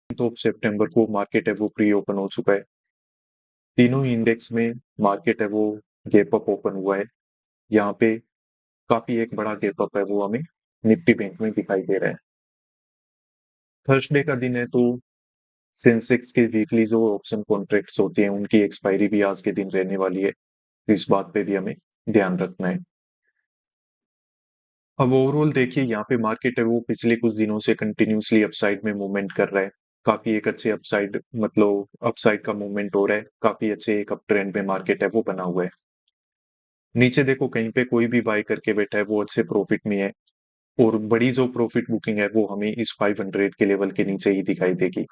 तो सितंबर को मार्केट है वो प्री ओपन हो चुका है। तीनों ही इंडेक्स में मार्केट है वो गैप अप ओपन हुआ है। यहाँ पे काफी एक बड़ा गैप अप है वो हमें निफ्टी बैंक में दिखाई दे रहा है। थर्सडे का दिन है तो सेंसेक्स के वीकली जो ऑप्शन कॉन्ट्रैक्ट्स होते हैं उनकी एक्सपायरी भी आज के दिन रहने वाली है, तो इस बात पे भी हमें ध्यान रखना है। अब ओवरऑल देखिए यहाँ पे मार्केट है वो पिछले कुछ दिनों से कंटिन्यूसली अपसाइड में मूवमेंट कर रहा है। काफी एक अच्छे अपसाइड मतलब अपसाइड का मूवमेंट हो रहा है, काफी अच्छे एक अप ट्रेंड में मार्केट है वो बना हुआ है। नीचे देखो कहीं पे कोई भी बाय करके बैठा है वो अच्छे प्रॉफिट में है, और बड़ी जो प्रॉफिट बुकिंग है वो हमें इस 500 के लेवल के नीचे ही दिखाई देगी।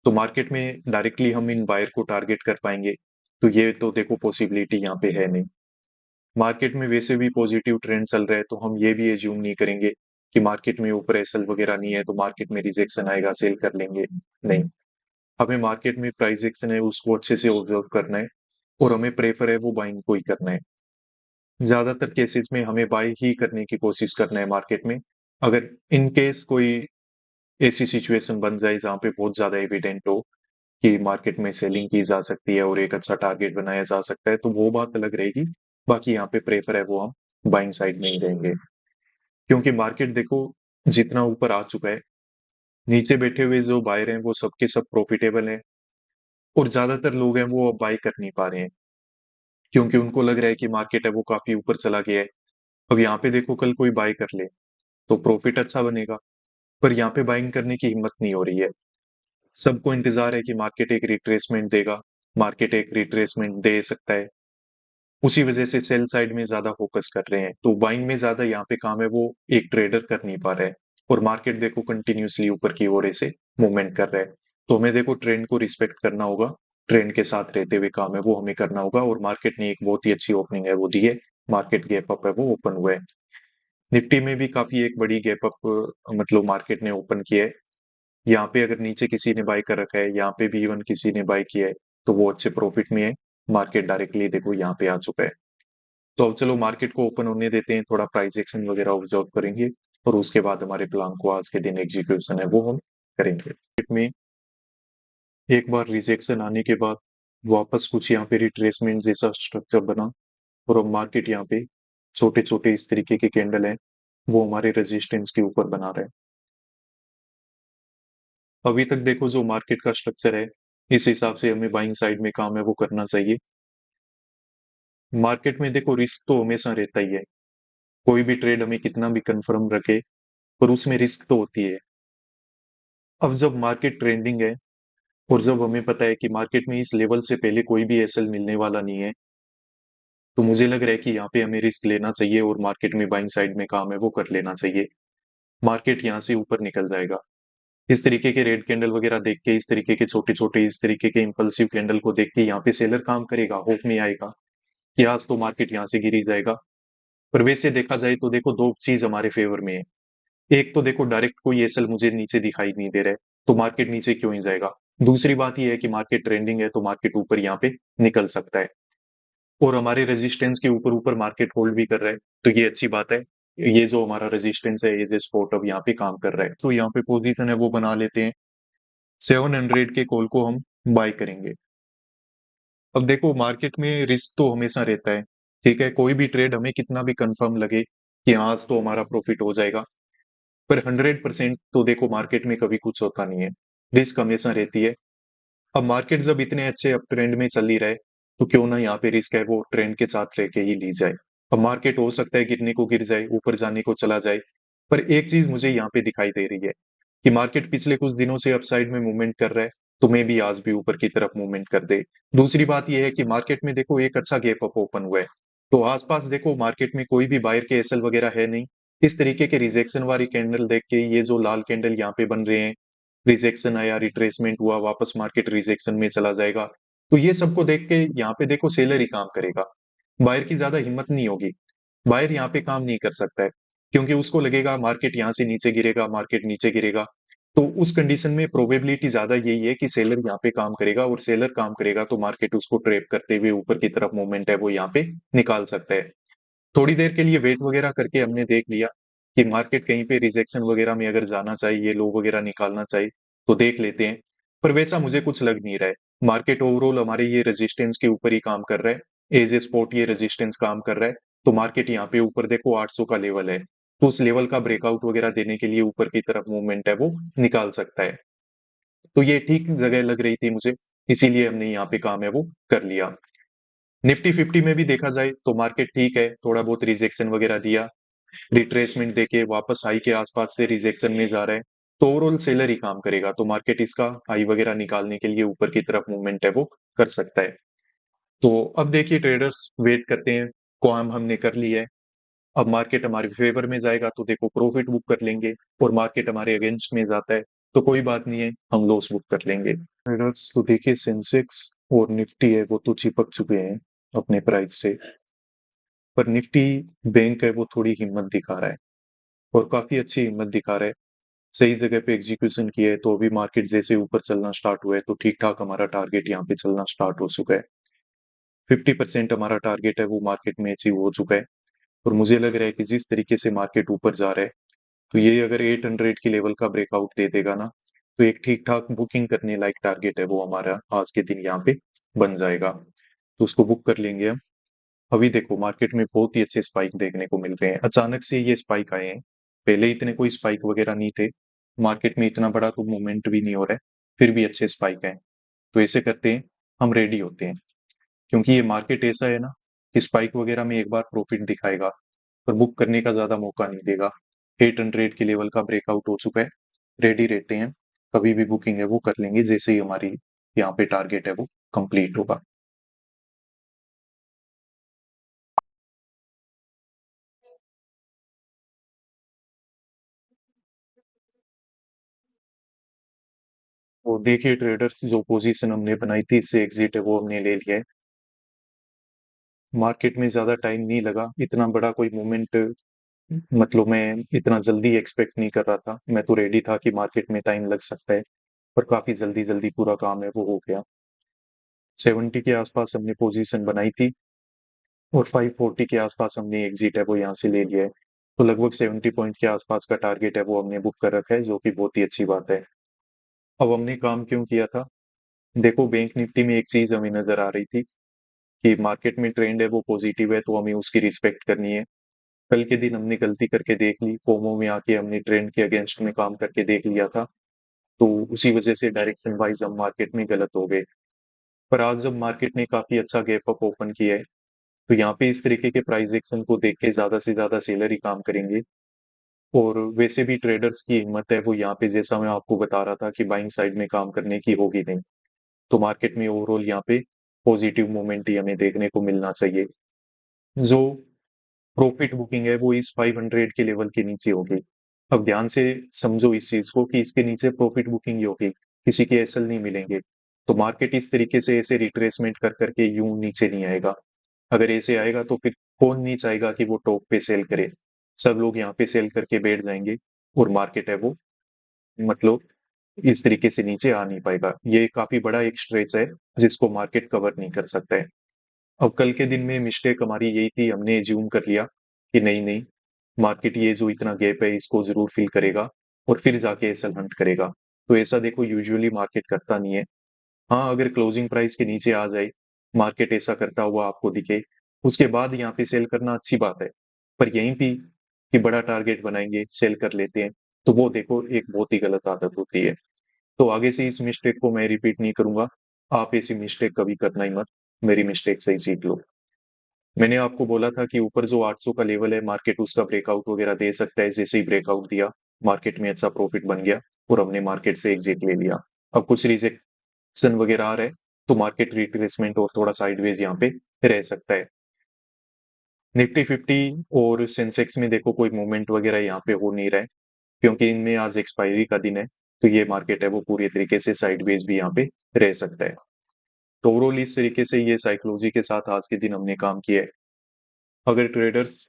तो मार्केट में डायरेक्टली हम इन बायर को टारगेट कर पाएंगे, तो ये तो देखो पॉसिबिलिटी यहाँ पे है नहीं। मार्केट में वैसे भी पॉजिटिव ट्रेंड चल रहा है, तो हम ये भी एज्यूम नहीं करेंगे कि मार्केट में ऊपर एसएल वगैरह नहीं है तो मार्केट में रिजेक्शन आएगा सेल कर लेंगे। नहीं, हमें मार्केट में प्राइस एक्शन है उसको अच्छे से ऑब्जर्व करना है, और हमें प्रेफर है वो बाइंग को ही करना है। ज्यादातर केसेस में हमें बाय ही करने की कोशिश करना है मार्केट में। अगर इन केस कोई ऐसी सिचुएशन बन जाए जहाँ पे बहुत ज्यादा एविडेंट हो कि मार्केट में सेलिंग की जा सकती है और एक अच्छा टारगेट बनाया जा सकता है, तो वो बात अलग रहेगी। बाकी यहाँ पे प्रेफर है वो हम बाइंग साइड में ही रहेंगे, क्योंकि मार्केट देखो जितना ऊपर आ चुका है, नीचे बैठे हुए जो बायर हैं वो सबके सब प्रॉफिटेबल हैं, और ज्यादातर लोग हैं वो अब बाय कर नहीं पा रहे हैं, क्योंकि उनको लग रहा है कि मार्केट है वो काफी ऊपर चला गया है। अब यहाँ पे देखो कल कोई बाय कर ले तो प्रॉफिट अच्छा बनेगा, पर यहाँ पे बाइंग करने की हिम्मत नहीं हो रही है। सबको इंतजार है कि मार्केट एक रिट्रेसमेंट देगा, मार्केट एक रिट्रेसमेंट दे सकता है, उसी वजह से सेल साइड में ज्यादा फोकस कर रहे हैं। तो बाइंग में ज्यादा यहाँ पे काम है वो एक ट्रेडर कर नहीं पा रहा है, और मार्केट देखो कंटिन्यूसली ऊपर की ओर ऐसे मूवमेंट कर रहा है। तो हमें देखो ट्रेंड को रिस्पेक्ट करना होगा, ट्रेंड के साथ रहते हुए काम है वो हमें करना होगा। और मार्केट ने एक बहुत ही अच्छी ओपनिंग है वो दी है, मार्केट गैप अप है वो ओपन हुआ है। निफ्टी में भी काफी एक बड़ी गैप अप मतलब मार्केट ने ओपन किया है। यहाँ पे अगर नीचे किसी ने बाय कर रखा है, यहाँ पे भी इवन किसी ने बाय किया है, तो वो अच्छे प्रॉफिट में है। मार्केट डायरेक्टली देखो यहाँ पे आ चुका है। तो अब चलो मार्केट को ओपन होने देते हैं, थोड़ा प्राइस एक्शन वगैरह ऑब्जर्व करेंगे, और उसके बाद हमारे प्लान को आज के दिन एग्जीक्यूशन है वो हम करेंगे। मार्केट में एक बार रिजेक्शन आने के बाद वापस कुछ यहाँ पे रिट्रेसमेंट जैसा स्ट्रक्चर बना, और अब मार्केट यहाँ पे छोटे छोटे इस तरीके के कैंडल हैं वो हमारे रेजिस्टेंस के ऊपर बना रहे हैं। अभी तक देखो जो मार्केट का स्ट्रक्चर है, इस हिसाब से हमें बाइंग साइड में काम है वो करना चाहिए। मार्केट में देखो रिस्क तो हमेशा रहता ही है, कोई भी ट्रेड हमें कितना भी कंफर्म रखे पर उसमें रिस्क तो होती है। अब जब मार्केट ट्रेंडिंग है, और जब हमें पता है कि मार्केट में इस लेवल से पहले कोई भी एसएल मिलने वाला नहीं है, तो मुझे लग रहा है कि यहाँ पे हमें रिस्क लेना चाहिए और मार्केट में बाइंग साइड में काम है वो कर लेना चाहिए। मार्केट यहाँ से ऊपर निकल जाएगा। इस तरीके के रेड कैंडल वगैरह देख के, इस तरीके के छोटे छोटे इस तरीके के इंपल्सिव कैंडल को देख के यहाँ पे सेलर काम करेगा, होप में आएगा कि आज तो मार्केट यहाँ से गिरी जाएगा। पर वैसे देखा जाए तो देखो दो चीज हमारे फेवर में है। एक तो देखो डायरेक्ट कोई एसएल मुझे नीचे दिखाई नहीं दे रहा है, तो मार्केट नीचे क्यों ही जाएगा। दूसरी बात यह है कि मार्केट ट्रेंडिंग है तो मार्केट ऊपर यहाँ पे निकल सकता है, और हमारे रेजिस्टेंस के ऊपर ऊपर मार्केट होल्ड भी कर रहा है, तो ये अच्छी बात है। ये जो हमारा रेजिस्टेंस है, ये जो स्पॉट अब यहाँ पे काम कर रहा है, तो यहाँ पे पोजीशन है वो बना लेते हैं। 700 के कॉल को हम बाय करेंगे। अब देखो मार्केट में रिस्क तो हमेशा रहता है, ठीक है, कोई भी ट्रेड हमें कितना भी कंफर्म लगे कि आज तो हमारा प्रॉफिट हो जाएगा, पर 100% तो देखो मार्केट में कभी कुछ होता नहीं है, रिस्क हमेशा रहती है। अब मार्केट जब इतने अच्छे अप ट्रेंड में चल ही रहा है, तो क्यों ना यहाँ पे रिस्क है वो ट्रेंड के साथ लेके ही ली जाए। अब मार्केट हो सकता है गिरने को गिर जाए, ऊपर जाने को चला जाए, पर एक चीज मुझे यहाँ पे दिखाई दे रही है कि मार्केट पिछले कुछ दिनों से अपसाइड में मूवमेंट कर रहा है, तो मे भी आज भी ऊपर की तरफ मूवमेंट कर दे। दूसरी बात यह है कि मार्केट में देखो एक अच्छा गैप अप ओपन हुआ है, तो आसपास देखो मार्केट में कोई भी बायर के एसएल वगैरह है नहीं। इस तरीके के रिजेक्शन वाली कैंडल देख के, ये जो लाल कैंडल यहाँ पे बन रहे हैं, रिजेक्शन आया, रिट्रेसमेंट हुआ, वापस मार्केट रिजेक्शन में चला जाएगा, तो ये सबको देख के यहाँ पे देखो सेलर ही काम करेगा, बायर की ज्यादा हिम्मत नहीं होगी। बायर यहाँ पे काम नहीं कर सकता है, क्योंकि उसको लगेगा मार्केट यहाँ से नीचे गिरेगा, मार्केट नीचे गिरेगा। तो उस कंडीशन में प्रोबेबिलिटी ज्यादा यही है कि सेलर यहाँ पे काम करेगा, और सेलर काम करेगा तो मार्केट उसको ट्रेप करते हुए ऊपर की तरफ मूवमेंट है वो यहाँ पे निकाल सकता है। थोड़ी देर के लिए वेट वगैरह करके हमने देख लिया कि मार्केट कहीं पे रिजेक्शन वगैरह में अगर जाना चाहिए, लो वगैरह निकालना चाहिए, तो देख लेते हैं। पर वैसा मुझे कुछ लग नहीं रहा है। मार्केट ओवरऑल हमारे ये रेजिस्टेंस के ऊपर ही काम कर रहा है, एज ए स्पॉट ये रेजिस्टेंस काम कर रहा है। तो मार्केट यहाँ पे ऊपर देखो 800 का लेवल है, तो उस लेवल का ब्रेकआउट वगैरह देने के लिए ऊपर की तरफ मूवमेंट है वो निकाल सकता है। तो ये ठीक जगह लग रही थी मुझे, इसीलिए हमने यहाँ पे काम है वो कर लिया। निफ्टी 50 में भी देखा जाए तो मार्केट ठीक है, थोड़ा बहुत रिजेक्शन वगैरह दिया, रिट्रेसमेंट देके वापस हाई के आसपास से रिजेक्शन में जा रहा है। तो ओवरऑल सेलर ही काम करेगा, तो मार्केट इसका हाई वगैरह निकालने के लिए ऊपर की तरफ मूवमेंट है वो कर सकता है। तो अब देखिए ट्रेडर्स वेट करते हैं, काम हमने कर लिया है। अब मार्केट हमारे फेवर में जाएगा तो देखो प्रॉफिट बुक कर लेंगे, और मार्केट हमारे अगेंस्ट में जाता है तो कोई बात नहीं है, हम लॉस बुक कर लेंगे। ट्रेडर्स तो देखिए सेंसेक्स और निफ्टी है वो तो चिपक चुके हैं अपने प्राइस से, पर निफ्टी बैंक है वो थोड़ी हिम्मत दिखा रहा है, और काफी अच्छी हिम्मत दिखा रहा है। सही जगह पे एग्जीक्यूशन किया है, तो अभी मार्केट जैसे ऊपर चलना स्टार्ट हुआ है तो ठीक ठाक हमारा टारगेट यहाँ पे चलना स्टार्ट हो चुका है। 50% हमारा टारगेट है वो मार्केट में अचीव हो चुका है। और मुझे लग रहा है कि जिस तरीके से मार्केट ऊपर जा रहा है, तो ये अगर 800 की लेवल का ब्रेकआउट दे देगा ना, तो एक ठीक ठाक बुकिंग करने लायक टारगेट है वो हमारा आज के दिन यहाँ पे बन जाएगा। तो उसको बुक कर लेंगे हम। अभी देखो मार्केट में बहुत ही अच्छे स्पाइक देखने को मिल रहे हैं, अचानक से ये स्पाइक आए हैं। पहले इतने कोई स्पाइक वगैरह नहीं थे, मार्केट में इतना बड़ा तो मूवमेंट भी नहीं हो रहा है, फिर भी अच्छे स्पाइक हैं। तो ऐसे करते हैं, हम रेडी होते हैं, क्योंकि ये मार्केट ऐसा है ना कि स्पाइक वगैरह में एक बार प्रॉफिट दिखाएगा, पर बुक करने का ज्यादा मौका नहीं देगा। 800 के लेवल का ब्रेकआउट हो चुका है, रेडी रहते हैं। कभी भी बुकिंग है वो कर लेंगे जैसे ही हमारी यहाँ पे टारगेट है वो कंप्लीट होगा। वो देखिए ट्रेडर्स, जो पोजीशन हमने बनाई थी इससे एग्जिट है वो हमने ले लिया है। मार्केट में ज्यादा टाइम नहीं लगा, इतना बड़ा कोई मूवमेंट मतलब मैं इतना जल्दी एक्सपेक्ट नहीं कर रहा था। मैं तो रेडी था कि मार्केट में टाइम लग सकता है, पर काफी जल्दी जल्दी पूरा काम है वो हो गया। 70 के आसपास हमने पोजीशन बनाई थी, और 540 के आसपास हमने एग्जिट है वो यहाँ से ले लिया है। तो लगभग 70 पॉइंट के आसपास का टारगेट है वो हमने बुक कर रखा है, जो कि बहुत ही अच्छी बात है। अब हमने काम क्यों किया था, देखो बैंक निफ्टी में एक चीज हमें नजर आ रही थी कि मार्केट में ट्रेंड है वो पॉजिटिव है, तो हमें उसकी रिस्पेक्ट करनी है। कल के दिन हमने गलती करके देख ली, फोमो में आके हमने ट्रेंड के अगेंस्ट में काम करके देख लिया था, तो उसी वजह से डायरेक्शन वाइज हम मार्केट में गलत हो गए। पर आज जब मार्केट ने काफी अच्छा गैप अप ओपन किया है, तो यहाँ पे इस तरीके के प्राइस एक्शन को देख के ज्यादा से ज्यादा सेलर ही काम करेंगे। और वैसे भी ट्रेडर्स की हिम्मत है वो यहाँ पे, जैसा मैं आपको बता रहा था कि बाइंग साइड में काम करने की होगी नहीं। तो मार्केट में ओवरऑल यहाँ पे पॉजिटिव मोमेंट ही हमें देखने को मिलना चाहिए। जो प्रॉफिट बुकिंग है वो इस 500 के लेवल के नीचे होगी। अब ध्यान से समझो इस चीज को कि इसके नीचे प्रॉफिट बुकिंग ही होगी, किसी के एसएल नहीं मिलेंगे। तो मार्केट इस तरीके से ऐसे रिट्रेसमेंट कर करके यूं नीचे नहीं आएगा। अगर ऐसे आएगा तो फिर कौन नहीं चाहेगा कि वो टॉप पे सेल करे। सब लोग यहाँ पे सेल करके बैठ जाएंगे, और मार्केट है वो मतलब इस तरीके से नीचे आ नहीं पाएगा। ये काफी बड़ा एक स्ट्रेच है जिसको मार्केट कवर नहीं कर सकता है। अब कल के दिन में मिस्टेक हमारी यही थी, हमने एज्यूम कर लिया कि नहीं नहीं, मार्केट ये जो इतना गैप है इसको जरूर फिल करेगा, और फिर जाके एसएल हंट करेगा। तो ऐसा देखो यूजुअली मार्केट करता नहीं है। हाँ, अगर क्लोजिंग प्राइस के नीचे आ जाए, मार्केट ऐसा करता हुआ आपको दिखे, उसके बाद यहाँ पे सेल करना अच्छी बात है। पर यहीं भी कि बड़ा टारगेट बनाएंगे सेल कर लेते हैं, तो वो देखो एक बहुत ही गलत आदत होती है। तो आगे से इस मिस्टेक को मैं रिपीट नहीं करूंगा। आप ऐसी मिस्टेक कभी करना ही मत, मेरी मिस्टेक से ही सीख लो। मैंने आपको बोला था कि ऊपर जो 800 का लेवल है मार्केट उसका ब्रेकआउट वगैरह दे सकता है, जैसे ही ब्रेकआउट दिया मार्केट में अच्छा प्रॉफिट बन गया, और हमने मार्केट से एग्जिट ले लिया। अब कुछ रिजेक्शन वगैरह आ रहा है, तो मार्केट रिट्रेसमेंट और थोड़ा साइडवेज यहाँ पे रह सकता है। निफ्टी 50 और सेंसेक्स में देखो कोई मूवमेंट वगैरह यहाँ पे हो नहीं रहा है, क्योंकि इनमें आज एक्सपायरी का दिन है। तो ये मार्केट है वो पूरी तरीके से साइडवेज भी यहाँ पे रह सकता है। तो ओवरऑल इस तरीके से ये साइकोलॉजी के साथ आज के दिन हमने काम किया है। अगर ट्रेडर्स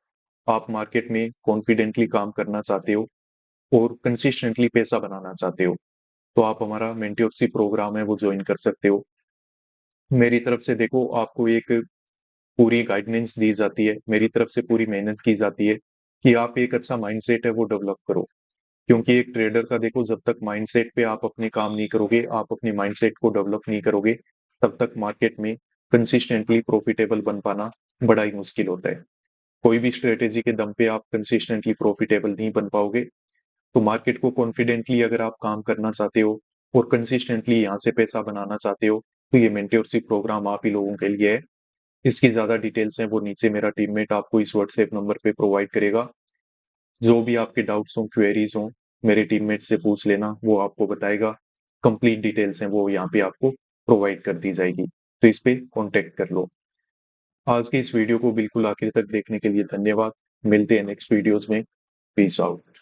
आप मार्केट में कॉन्फिडेंटली काम करना चाहते हो और कंसिस्टेंटली पैसा बनाना चाहते हो, तो आप हमारा मेंटरशिप प्रोग्राम है वो ज्वाइन कर सकते हो। मेरी तरफ से देखो आपको एक पूरी गाइडेंस दी जाती है, मेरी तरफ से पूरी मेहनत की जाती है कि आप एक अच्छा माइंडसेट है वो डेवलप करो। क्योंकि एक ट्रेडर का देखो, जब तक माइंडसेट पे आप अपने काम नहीं करोगे, आप अपने माइंडसेट को डेवलप नहीं करोगे, तब तक मार्केट में कंसिस्टेंटली प्रॉफिटेबल बन पाना बड़ा ही मुश्किल होता है। कोई भी स्ट्रेटेजी के दम पे आप कंसिस्टेंटली प्रॉफिटेबल नहीं बन पाओगे। तो मार्केट को कॉन्फिडेंटली अगर आप काम करना चाहते हो और कंसिस्टेंटली यहाँ से पैसा बनाना चाहते हो, तो ये मेंटरशिप प्रोग्राम आप ही लोगों के लिए है। इसकी ज्यादा डिटेल्स हैं वो नीचे मेरा टीममेट आपको इस व्हाट्सएप नंबर पे प्रोवाइड करेगा। जो भी आपके डाउट्स हो, क्वेरीज हो, मेरे टीममेट से पूछ लेना, वो आपको बताएगा। कंप्लीट डिटेल्स हैं वो यहाँ पे आपको प्रोवाइड कर दी जाएगी, तो इस पे कांटेक्ट कर लो। आज की इस वीडियो को बिल्कुल आखिर तक देखने के लिए धन्यवाद। मिलते हैं नेक्स्ट वीडियोस में। Peace out.